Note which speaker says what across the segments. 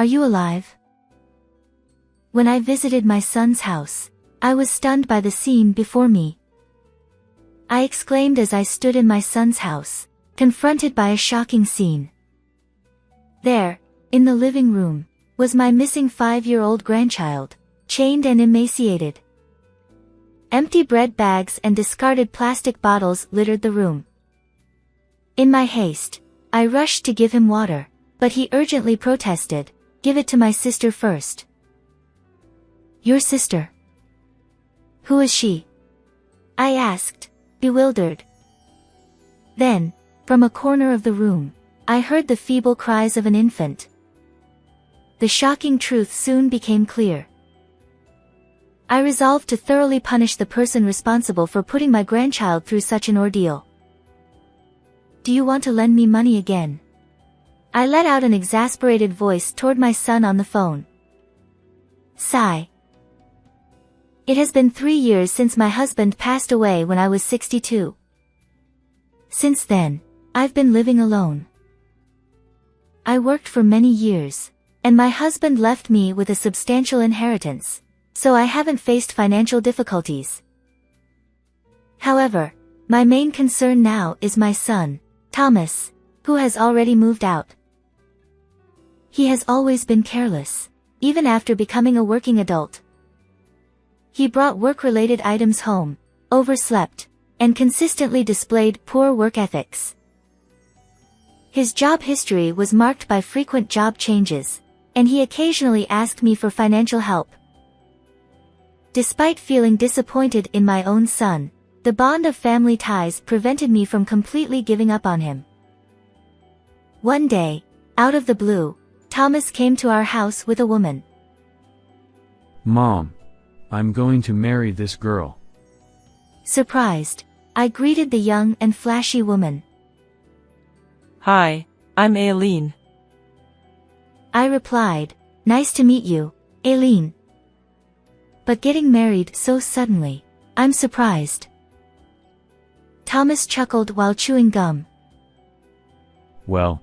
Speaker 1: are you alive? When I visited my son's house, I was stunned by the scene before me. I exclaimed as I stood in my son's house, confronted by a shocking scene. There, in the living room, was my missing 5-year-old grandchild, chained and emaciated. Empty bread bags and discarded plastic bottles littered the room. In my haste, I rushed to give him water, but he urgently protested, "Give it to my sister first." "Your sister? Who is she?" I asked, bewildered. Then, from a corner of the room, I heard the feeble cries of an infant. The shocking truth soon became clear. I resolved to thoroughly punish the person responsible for putting my grandchild through such an ordeal. "Do you want to lend me money again?" I let out an exasperated voice toward my son on the phone. Sigh. It has been 3 years since my husband passed away when I was 62. Since then, I've been living alone. I worked for many years, and my husband left me with a substantial inheritance, so I haven't faced financial difficulties. However, my main concern now is my son, Thomas, who has already moved out. He has always been careless, even after becoming a working adult. He brought work-related items home, overslept, and consistently displayed poor work ethics. His job history was marked by frequent job changes, and he occasionally asked me for financial help. Despite feeling disappointed in my own son, the bond of family ties prevented me from completely giving up on him. One day, out of the blue, Thomas came to our house with a woman.
Speaker 2: "Mom, I'm going to marry this girl."
Speaker 1: Surprised, I greeted the young and flashy woman.
Speaker 3: "Hi, I'm Aileen."
Speaker 1: I replied, "Nice to meet you, Aileen. But getting married so suddenly, I'm surprised." Thomas chuckled while chewing gum.
Speaker 2: "Well,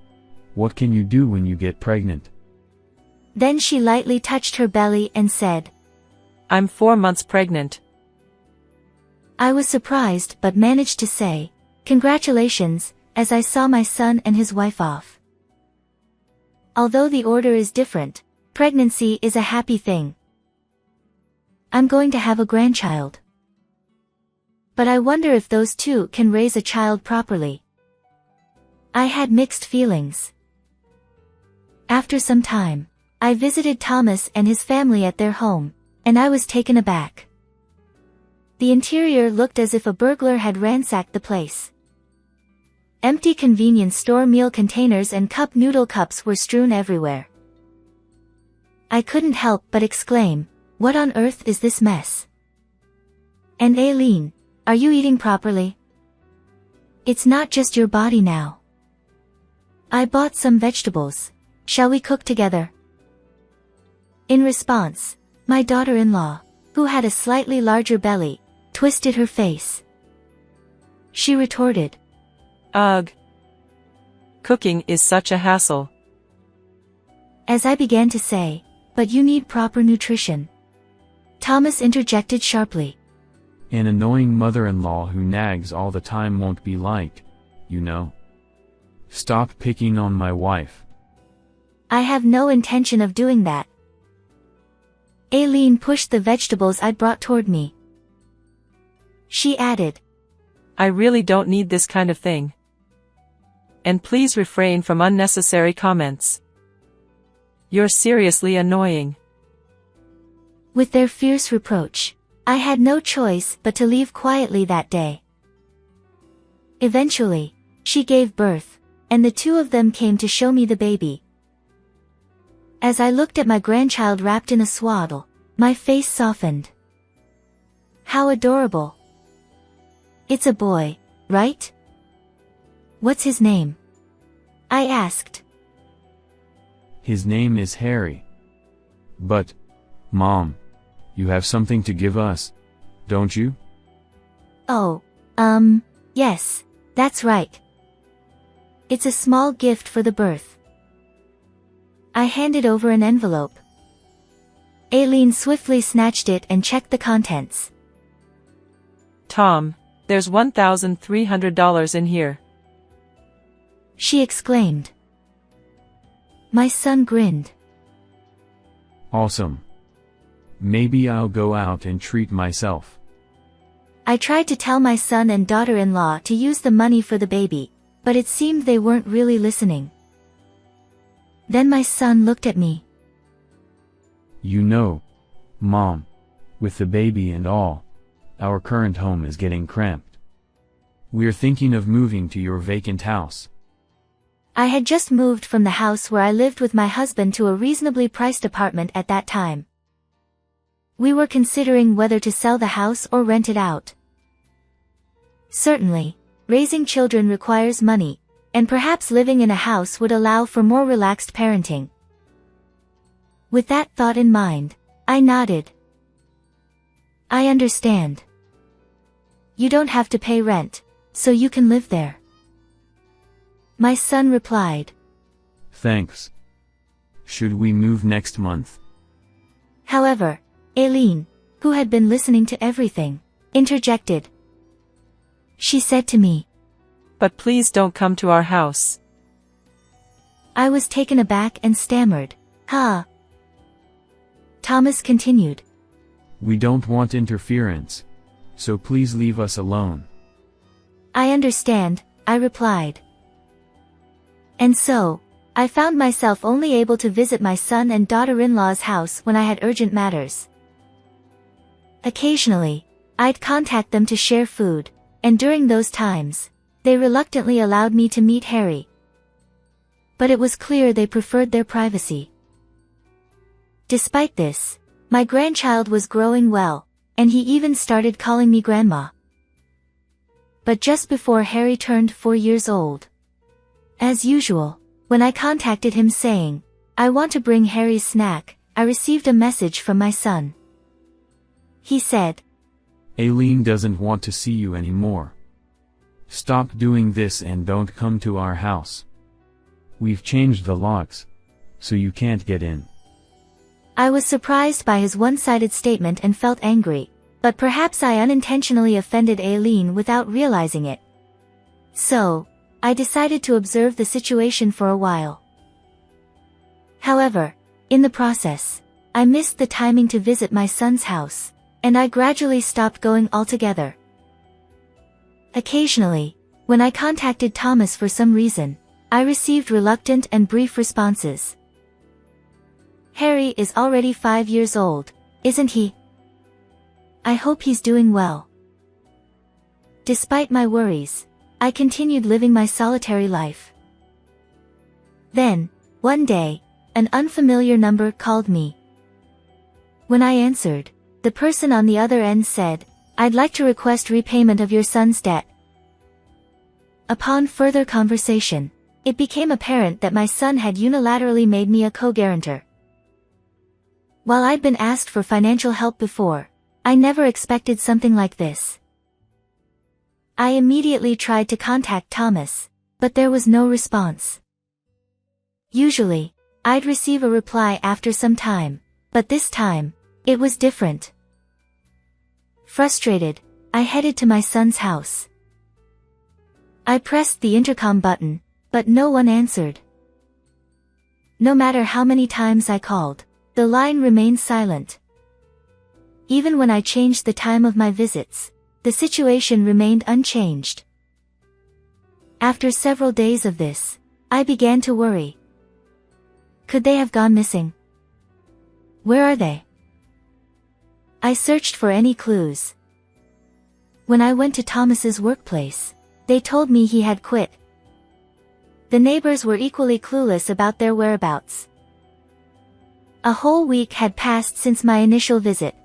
Speaker 2: what can you do when you get pregnant?"
Speaker 1: Then she lightly touched her belly and said,
Speaker 3: "I'm 4 months pregnant."
Speaker 1: I was surprised but managed to say, "Congratulations," as I saw my son and his wife off. Although the order is different, pregnancy is a happy thing. I'm going to have a grandchild. But I wonder if those two can raise a child properly. I had mixed feelings. After some time, I visited Thomas and his family at their home, and I was taken aback. The interior looked as if a burglar had ransacked the place. Empty convenience store meal containers and cup noodle cups were strewn everywhere. I couldn't help but exclaim, "What on earth is this mess?" "And Aileen, are you eating properly? It's not just your body now. I bought some vegetables. Shall we cook together?" In response, my daughter-in-law, who had a slightly larger belly, twisted her face. She retorted,
Speaker 3: "Ugh. Cooking is such a hassle."
Speaker 1: As I began to say, "But you need proper nutrition," Thomas interjected sharply.
Speaker 2: "An annoying mother-in-law who nags all the time won't be like, you know. Stop picking on my wife."
Speaker 1: "I have no intention of doing that." Aileen pushed the vegetables I'd brought toward me. She added,
Speaker 3: "I really don't need this kind of thing. And please refrain from unnecessary comments. You're seriously annoying."
Speaker 1: With their fierce reproach, I had no choice but to leave quietly that day. Eventually, she gave birth, and the two of them came to show me the baby. As I looked at my grandchild wrapped in a swaddle, my face softened. How adorable. It's a boy, right? What's his name? I asked.
Speaker 2: "His name is Harry. But, Mom, you have something to give us, don't you?"
Speaker 1: Oh, yes, that's right. It's a small gift for the birth. I handed over an envelope. Aileen swiftly snatched it and checked the contents.
Speaker 3: Tom, there's $1,300 in here.
Speaker 1: She exclaimed. My son grinned.
Speaker 2: Awesome. Maybe I'll go out and treat myself.
Speaker 1: I tried to tell my son and daughter-in-law to use the money for the baby, but it seemed they weren't really listening. Then my son looked at me.
Speaker 2: You know, Mom, with the baby and all, our current home is getting cramped. We're thinking of moving to your vacant house.
Speaker 1: I had just moved from the house where I lived with my husband to a reasonably priced apartment at that time. We were considering whether to sell the house or rent it out. Certainly, raising children requires money, and perhaps living in a house would allow for more relaxed parenting. With that thought in mind, I nodded. I understand. You don't have to pay rent, so you can live there. My son replied.
Speaker 2: Thanks. Should we move next month?
Speaker 1: However, Aileen, who had been listening to everything, interjected. She said to me,
Speaker 3: But please don't come to our house.
Speaker 1: I was taken aback and stammered, Huh? Thomas continued.
Speaker 2: We don't want interference, so please leave us alone.
Speaker 1: I understand, I replied. And so, I found myself only able to visit my son and daughter-in-law's house when I had urgent matters. Occasionally, I'd contact them to share food, and during those times, they reluctantly allowed me to meet Harry. But it was clear they preferred their privacy. Despite this, my grandchild was growing well, and he even started calling me Grandma. But just before Harry turned 4 years old, as usual, when I contacted him saying, I want to bring Harry's snack, I received a message from my son. He said,
Speaker 2: Aileen doesn't want to see you anymore. Stop doing this and don't come to our house. We've changed the locks, so you can't get in.
Speaker 1: I was surprised by his one-sided statement and felt angry, but perhaps I unintentionally offended Aileen without realizing it. So, I decided to observe the situation for a while. However, in the process, I missed the timing to visit my son's house, and I gradually stopped going altogether. Occasionally, when I contacted Thomas for some reason, I received reluctant and brief responses. Harry is already 5 years old, isn't he? I hope he's doing well. Despite my worries, I continued living my solitary life. Then, one day, an unfamiliar number called me. When I answered, the person on the other end said, I'd like to request repayment of your son's debt. Upon further conversation, it became apparent that my son had unilaterally made me a co-guarantor. While I'd been asked for financial help before, I never expected something like this. I immediately tried to contact Thomas, but there was no response. Usually, I'd receive a reply after some time, but this time, it was different. Frustrated, I headed to my son's house. I pressed the intercom button, but no one answered. No matter how many times I called, the line remained silent. Even when I changed the time of my visits, the situation remained unchanged. After several days of this, I began to worry. Could they have gone missing? Where are they? I searched for any clues. When I went to Thomas's workplace, they told me he had quit. The neighbors were equally clueless about their whereabouts. A whole week had passed since my initial visit.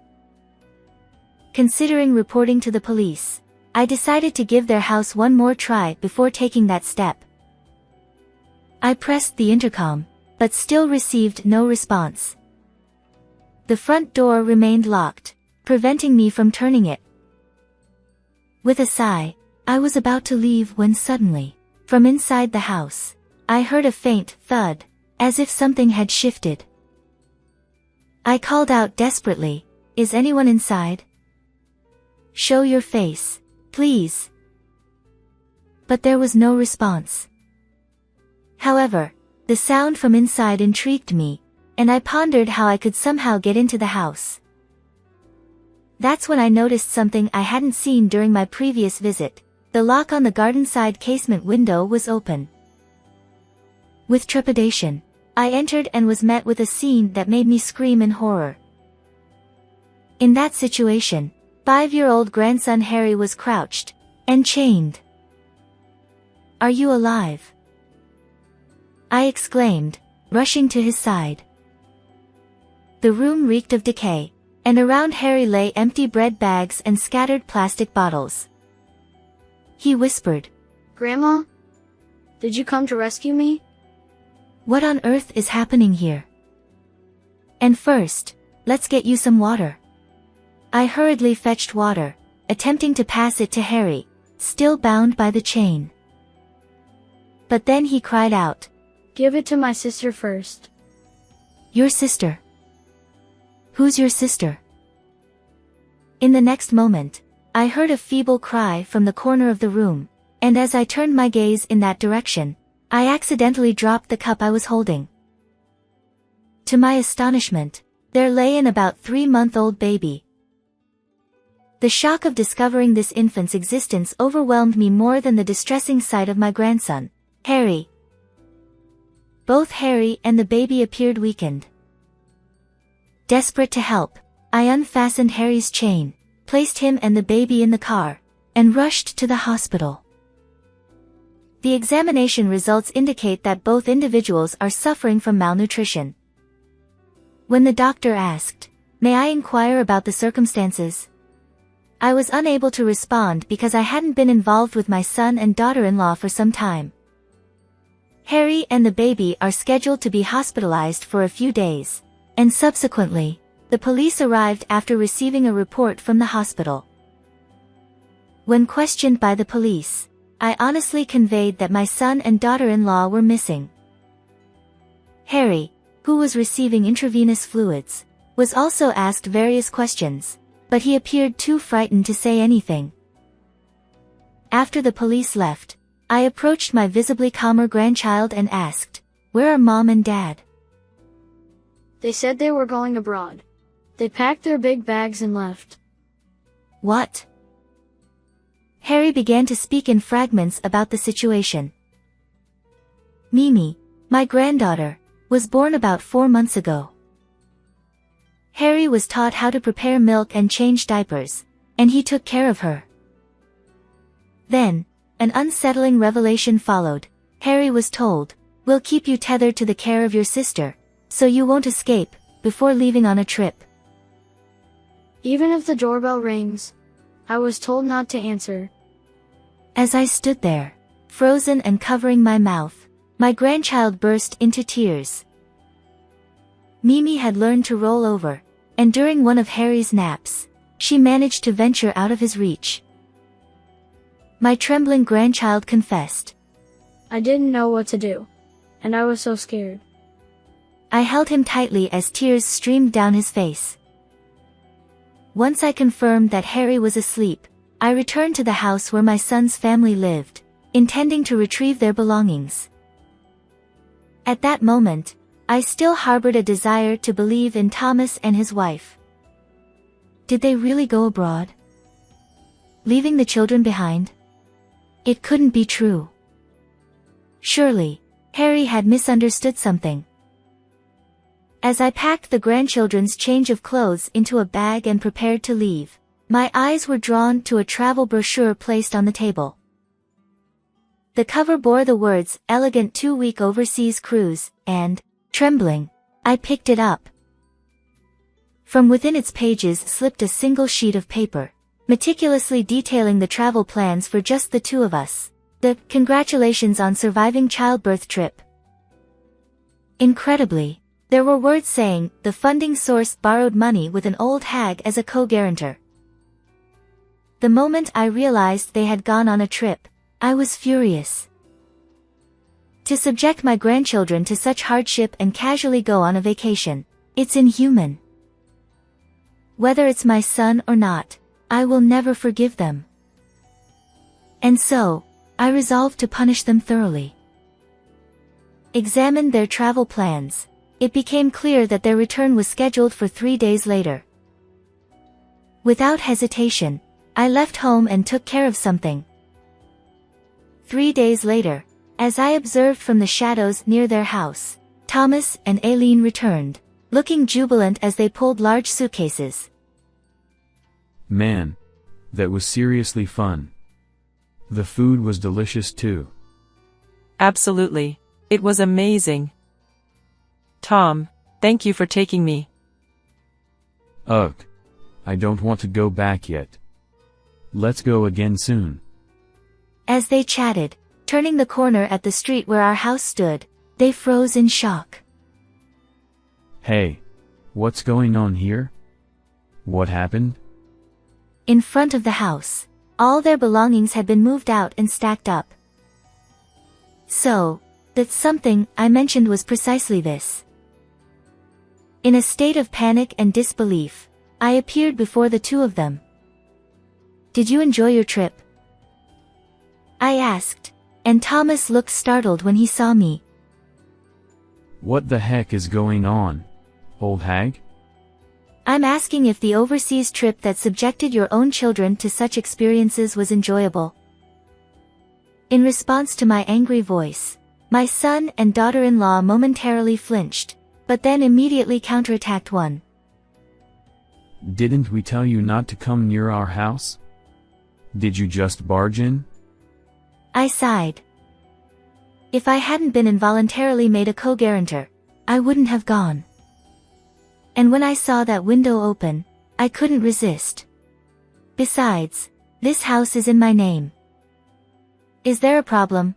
Speaker 1: Considering reporting to the police, I decided to give their house one more try before taking that step. I pressed the intercom, but still received no response. The front door remained locked, preventing me from turning it. With a sigh, I was about to leave when suddenly, from inside the house, I heard a faint thud, as if something had shifted. I called out desperately, "Is anyone inside? Show your face, please." But there was no response. However, the sound from inside intrigued me, and I pondered how I could somehow get into the house. That's when I noticed something I hadn't seen during my previous visit. The lock on the garden side casement window was open. With trepidation, I entered and was met with a scene that made me scream in horror. In that situation, 5-year-old grandson Harry was crouched and chained. "Are you alive?" I exclaimed, rushing to his side. The room reeked of decay, and around Harry lay empty bread bags and scattered plastic bottles. He whispered,
Speaker 4: "Grandma? Did you come to rescue me?"
Speaker 1: "What on earth is happening here? And first, let's get you some water." I hurriedly fetched water, attempting to pass it to Harry, still bound by the chain. But then he cried out,
Speaker 4: "Give it to my sister first."
Speaker 1: "Your sister? Who's your sister?" In the next moment, I heard a feeble cry from the corner of the room, and as I turned my gaze in that direction, I accidentally dropped the cup I was holding. To my astonishment, there lay an about 3-month-old baby. The shock of discovering this infant's existence overwhelmed me more than the distressing sight of my grandson, Harry. Both Harry and the baby appeared weakened. Desperate to help, I unfastened Harry's chain, placed him and the baby in the car, and rushed to the hospital. The examination results indicate that both individuals are suffering from malnutrition. When the doctor asked, "May I inquire about the circumstances?" I was unable to respond because I hadn't been involved with my son and daughter-in-law for some time. Harry and the baby are scheduled to be hospitalized for a few days, and subsequently, the police arrived after receiving a report from the hospital. When questioned by the police, I honestly conveyed that my son and daughter-in-law were missing. Harry, who was receiving intravenous fluids, was also asked various questions, but he appeared too frightened to say anything. After the police left, I approached my visibly calmer grandchild and asked, "Where are Mom and Dad?"
Speaker 4: "They said they were going abroad. They packed their big bags and left."
Speaker 1: "What?" Harry began to speak in fragments about the situation. "Mimi, my granddaughter, was born about 4 months ago. Harry was taught how to prepare milk and change diapers, and he took care of her. Then, an unsettling revelation followed. Harry was told, 'We'll keep you tethered to the care of your sister, so you won't escape,' before leaving on a trip.
Speaker 4: Even if the doorbell rings, I was told not to answer."
Speaker 1: As I stood there, frozen and covering my mouth, my grandchild burst into tears. Mimi had learned to roll over, and during one of Harry's naps, she managed to venture out of his reach. My trembling grandchild confessed,
Speaker 4: "I didn't know what to do, and I was so scared."
Speaker 1: I held him tightly as tears streamed down his face. Once I confirmed that Harry was asleep, I returned to the house where my son's family lived, intending to retrieve their belongings. At that moment, I still harbored a desire to believe in Thomas and his wife. Did they really go abroad, leaving the children behind? It couldn't be true. Surely, Harry had misunderstood something. As I packed the grandchildren's change of clothes into a bag and prepared to leave, my eyes were drawn to a travel brochure placed on the table. The cover bore the words, "Elegant 2-week overseas cruise," and, trembling, I picked it up. From within its pages slipped a single sheet of paper, meticulously detailing the travel plans for just the two of us. The "Congratulations on surviving childbirth trip." Incredibly, there were words saying, "The funding source borrowed money with an old hag as a co-guarantor." The moment I realized they had gone on a trip, I was furious. To subject my grandchildren to such hardship and casually go on a vacation. It's inhuman. Whether it's my son or not, I will never forgive them. And so, I resolved to punish them thoroughly. Examined their travel plans. It became clear that their return was scheduled for 3 days later. Without hesitation, I left home and took care of something. 3 days later, as I observed from the shadows near their house, Thomas and Aileen returned, looking jubilant as they pulled large suitcases.
Speaker 2: Man, that was seriously fun. The food was delicious too.
Speaker 3: Absolutely. It was amazing. Tom, thank you for taking me.
Speaker 2: Ugh. I don't want to go back yet. Let's go again soon.
Speaker 1: As they chatted, turning the corner at the street where our house stood, they froze in shock.
Speaker 2: Hey, what's going on here? What happened?
Speaker 1: In front of the house, all their belongings had been moved out and stacked up. So, that's something I mentioned was precisely this. In a state of panic and disbelief, I appeared before the two of them. Did you enjoy your trip? I asked, and Thomas looked startled when he saw me.
Speaker 2: What the heck is going on, old hag?
Speaker 1: I'm asking if the overseas trip that subjected your own children to such experiences was enjoyable. In response to my angry voice, my son and daughter-in-law momentarily flinched, but then immediately counterattacked one.
Speaker 2: Didn't we tell you not to come near our house? Did you just barge in?
Speaker 1: I sighed. If I hadn't been involuntarily made a co-guarantor, I wouldn't have gone. And when I saw that window open, I couldn't resist. Besides, this house is in my name. Is there a problem?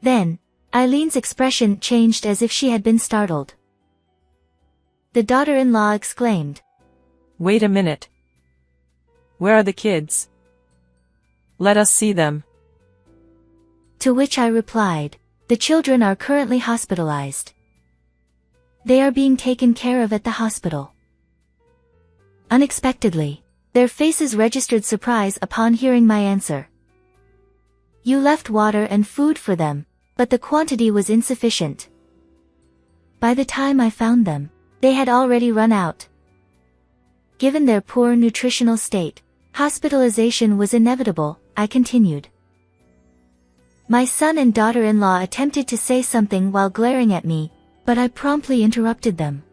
Speaker 1: Then, Eileen's expression changed as if she had been startled. The daughter-in-law exclaimed,
Speaker 3: Wait a minute. Where are the kids? Let us see them.
Speaker 1: To which I replied, the children are currently hospitalized. They are being taken care of at the hospital. Unexpectedly, their faces registered surprise upon hearing my answer. You left water and food for them, but the quantity was insufficient. By the time I found them, they had already run out. Given their poor nutritional state, hospitalization was inevitable, I continued. My son and daughter-in-law attempted to say something while glaring at me, but I promptly interrupted them.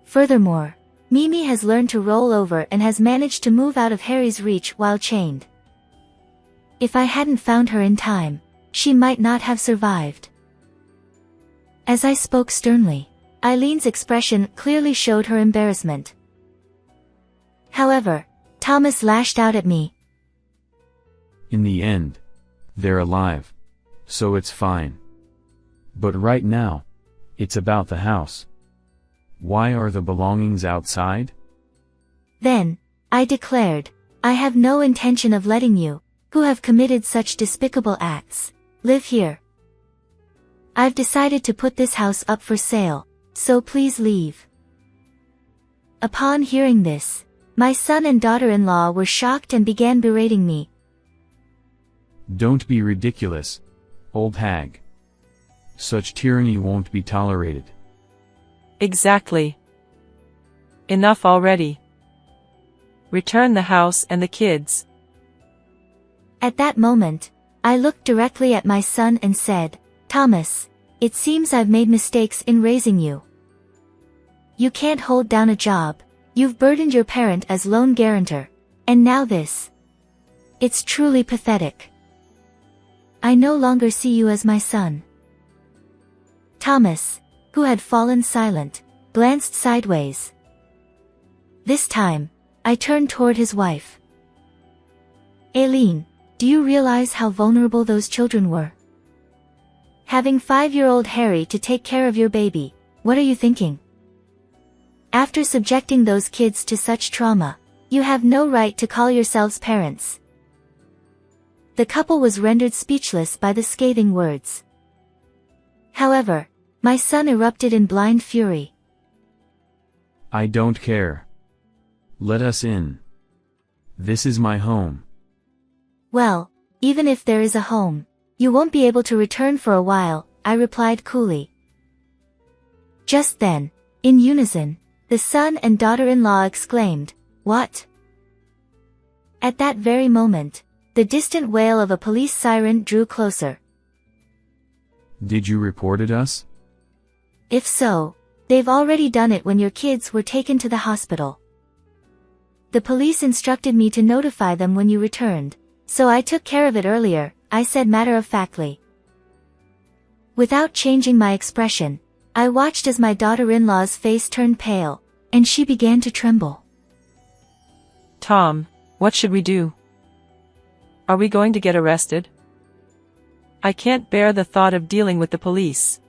Speaker 1: Furthermore, Mimi has learned to roll over and has managed to move out of Harry's reach while chained. If I hadn't found her in time, she might not have survived. As I spoke sternly, Eileen's expression clearly showed her embarrassment. However, Thomas lashed out at me.
Speaker 2: In the end, they're alive. So it's fine. But right now, it's about the house. Why are the belongings outside?
Speaker 1: Then, I declared, I have no intention of letting you, who have committed such despicable acts, live here. I've decided to put this house up for sale, so please leave. Upon hearing this, my son and daughter-in-law were shocked and began berating me.
Speaker 2: Don't be ridiculous, old hag. Such tyranny won't be tolerated.
Speaker 3: Exactly. Enough already. Return the house and the kids.
Speaker 1: At that moment, I looked directly at my son and said, Thomas, it seems I've made mistakes in raising you. You can't hold down a job, you've burdened your parent as lone guarantor, and now this. It's truly pathetic. I no longer see you as my son. Thomas, who had fallen silent, glanced sideways. This time, I turned toward his wife. Aileen, do you realize how vulnerable those children were? Having 5-year-old Harry to take care of your baby, what are you thinking? After subjecting those kids to such trauma, you have no right to call yourselves parents. the couple was rendered speechless by the scathing words. However, my son erupted in blind fury.
Speaker 2: I don't care. Let us in. This is my home.
Speaker 1: Well, even if there is a home, you won't be able to return for a while, I replied coolly. Just then, in unison, the son and daughter-in-law exclaimed, "What?" At that very moment, the distant wail of a police siren drew closer.
Speaker 2: Did you report us?
Speaker 1: If so, they've already done it when your kids were taken to the hospital. The police instructed me to notify them when you returned, so I took care of it earlier, I said matter-of-factly. Without changing my expression, I watched as my daughter-in-law's face turned pale, and she began to tremble.
Speaker 3: Tom, what should we do? Are we going to get arrested? I can't bear the thought of dealing with the police.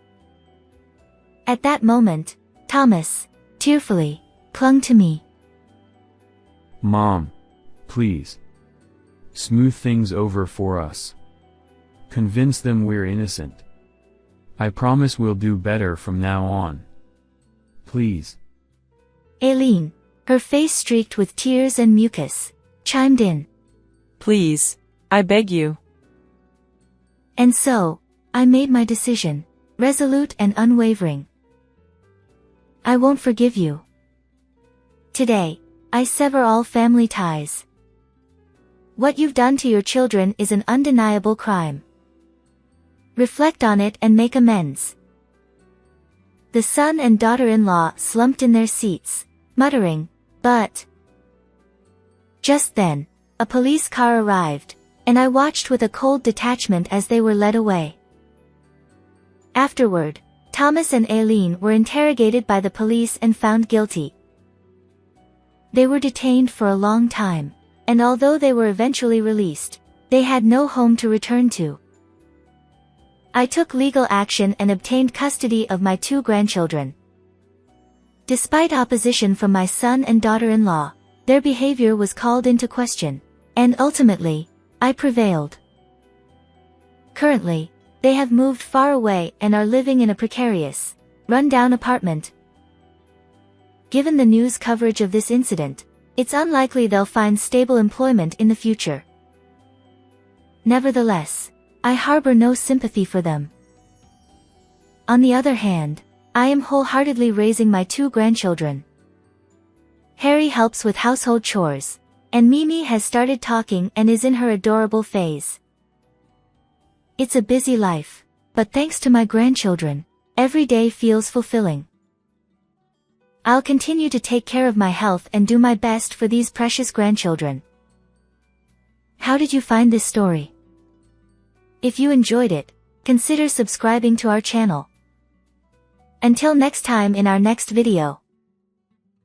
Speaker 1: At that moment, Thomas, tearfully, clung to me.
Speaker 2: Mom, please. Smooth things over for us. Convince them we're innocent. I promise we'll do better from now on. Please.
Speaker 1: Aileen, her face streaked with tears and mucus, chimed in.
Speaker 3: Please, I beg you.
Speaker 1: And so, I made my decision, resolute and unwavering. I won't forgive you. Today, I sever all family ties. What you've done to your children is an undeniable crime. Reflect on it and make amends. The son and daughter-in-law slumped in their seats, muttering, "But..." Just then, a police car arrived, and I watched with a cold detachment as they were led away. Afterward, Thomas and Aileen were interrogated by the police and found guilty. They were detained for a long time, and although they were eventually released, they had no home to return to. I took legal action and obtained custody of my 2 grandchildren. Despite opposition from my son and daughter-in-law, their behavior was called into question, and ultimately, I prevailed. Currently, they have moved far away and are living in a precarious, run-down apartment. Given the news coverage of this incident, it's unlikely they'll find stable employment in the future. Nevertheless, I harbor no sympathy for them. On the other hand, I am wholeheartedly raising my 2 grandchildren. Harry helps with household chores, and Mimi has started talking and is in her adorable phase. It's a busy life, but thanks to my grandchildren, every day feels fulfilling. I'll continue to take care of my health and do my best for these precious grandchildren. How did you find this story? If you enjoyed it, consider subscribing to our channel. Until next time in our next video.